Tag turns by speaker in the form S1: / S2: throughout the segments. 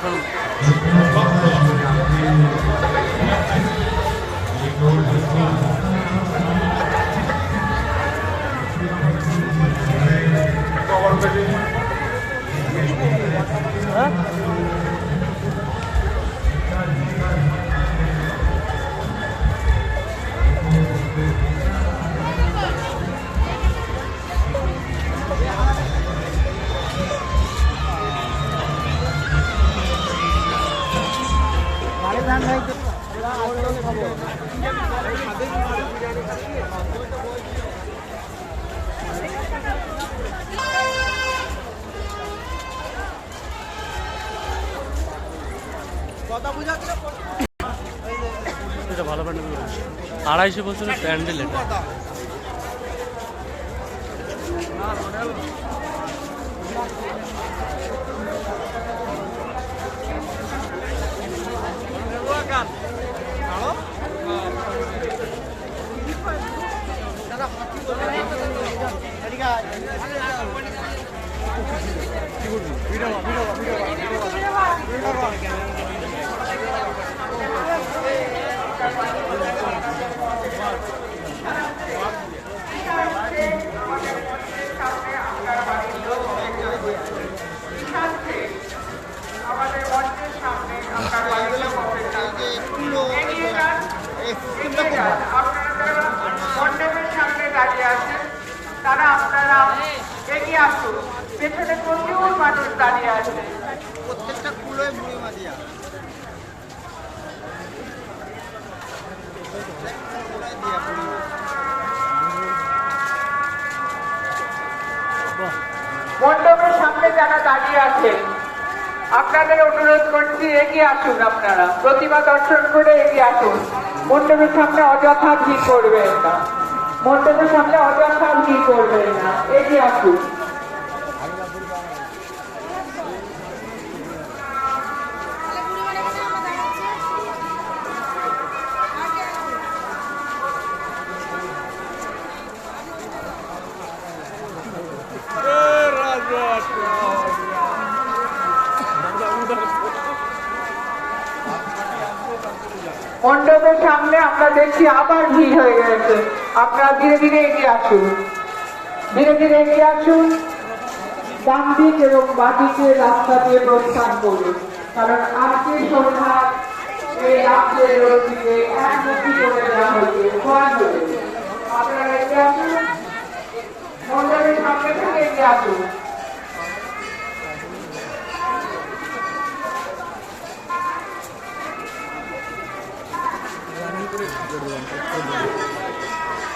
S1: এখন এটা ভালো প্যান্ডেল, 250 বছরের প্যান্ডেল এটা।
S2: তারা আপনারা এগিয়ে আসুন, পেছনে প্রচুর মানুষ দাঁড়িয়ে আছে।
S3: প্রত্যেকটা কুলোয় মুড়ি মাদিয়া
S2: মণ্ডপের সামনে যারা দাঁড়িয়ে আছে আপনাদের অনুরোধ করছি এগিয়ে আসুন, আপনারা প্রতিমা দর্শন করে এগিয়ে আসুন। মণ্ডপের সামনে অযথা ভিড় করবেন না, মণ্ডপের সামনে অযথা ভিড় করবেন না, এগিয়ে আসুন। মণ্ডপের সামনে আমরা দেখছি আবার ভিড় হয়ে গেছে, আপনারা ধীরে ধীরে এগিয়ে আসুন, ধীরে ধীরে এগিয়ে আসুন। ডান দিক এবং বাঁদিকের রাস্তা দিয়ে প্রস্থান করুন, কারণ আজকে সন্ধ্যা এই রাজ্যের দিকে একমুখী করে দেওয়া হয়েছে। আপনারা এগিয়ে আসুন, মণ্ডপের সামনে থেকে এগিয়ে আসুন।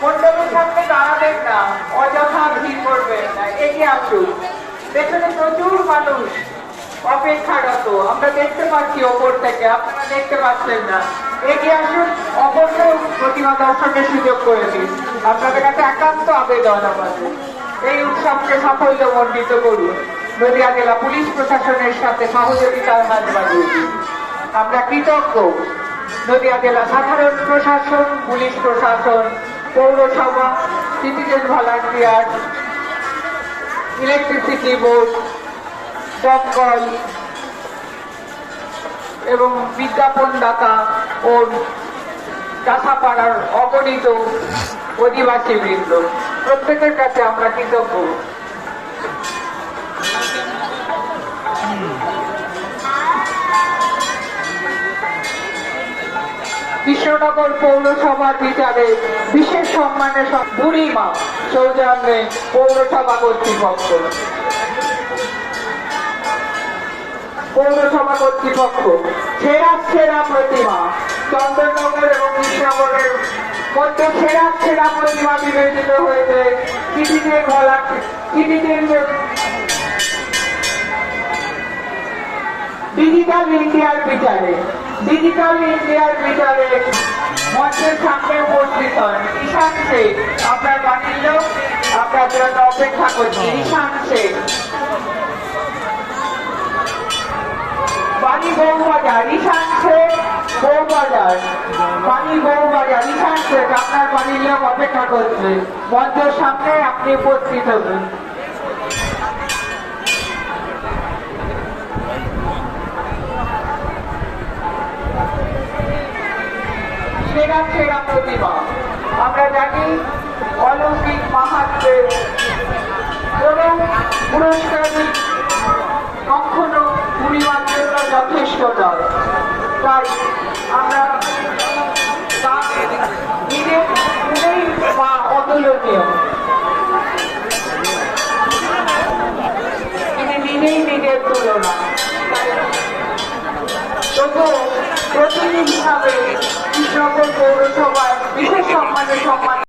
S2: মণ্ডপের সামনে দাঁড়াবেন না, অযথা ভিড় করবেন না, এগিয়ে আসুন। পেছনে প্রচুর মানুষ অপেক্ষারত, আমরা দেখতে পাচ্ছি ওপর থেকে, আপনারা দেখতে পাচ্ছেন না। এগিয়ে আসুন, অবশ্যই প্রতিমা দর্শনের সুযোগ করে দিন। আপনাদের কাছে একান্ত আবেদন আমাদের, এই উৎসবকে সাফল্যমণ্ডিত করুন। নদিয়া জেলা পুলিশ প্রশাসনের সাথে সহযোগিতার হাত বাড়িয়ে দিন। আমরা কৃতজ্ঞ নদিয়া জেলা সাধারণ প্রশাসন, পুলিশ প্রশাসন, পৌরসভা, সিটিজেন ভলান্টিয়ার, ইলেকট্রিসিটি বোর্ড, দমকল এবং বিজ্ঞাপনদাতা ও চাষাপাড়ার অগণিত অধিবাসী বৃন্দ, প্রত্যেকের কাছে আমরা কৃতজ্ঞ। কৃষ্ণনগর পৌরসভার বিচারে বিশেষ সম্মানে বুড়িমা সৌজন্যে পৌরসভা কর্তৃপক্ষ, সেরা প্রতিমা চন্দননগর এবং কৃষ্ণনগরের মধ্যে সেরা প্রতিমা বিবেচিত হয়েছে ডিজিটাল ইন্ডিয়ার বিচারে মঞ্চের সামনে উপস্থিত হন ঈশান শেখ। আপনার বাড়ির লোক আপনার জন্য অপেক্ষা করছি। ঈশান শেখ, বাড়ি বউবাজার, ঈশান শেখ বউবাজার, বাড়ি বউবাজার, ঈশান শেখ আপনার বাড়ির লোক অপেক্ষা করছে। মঞ্চের সামনে আপনি উপস্থিত হবেন। প্রতিমা। আমরা জানি অলৌকিক মাহাত্ম্যের কোন পুরস্কারই কখনো পূর্ণিমার জন্য যথেষ্ট নয়। তাই আমরা তার নিজের নিজেই মা অতুলনীয়, তিনি নিজেই নিজের তুলনা। তবুও প্রতিনিধি হিসাবে কৃষ্ণপুর পৌরসভায় বিশেষ সম্মানের সম্মান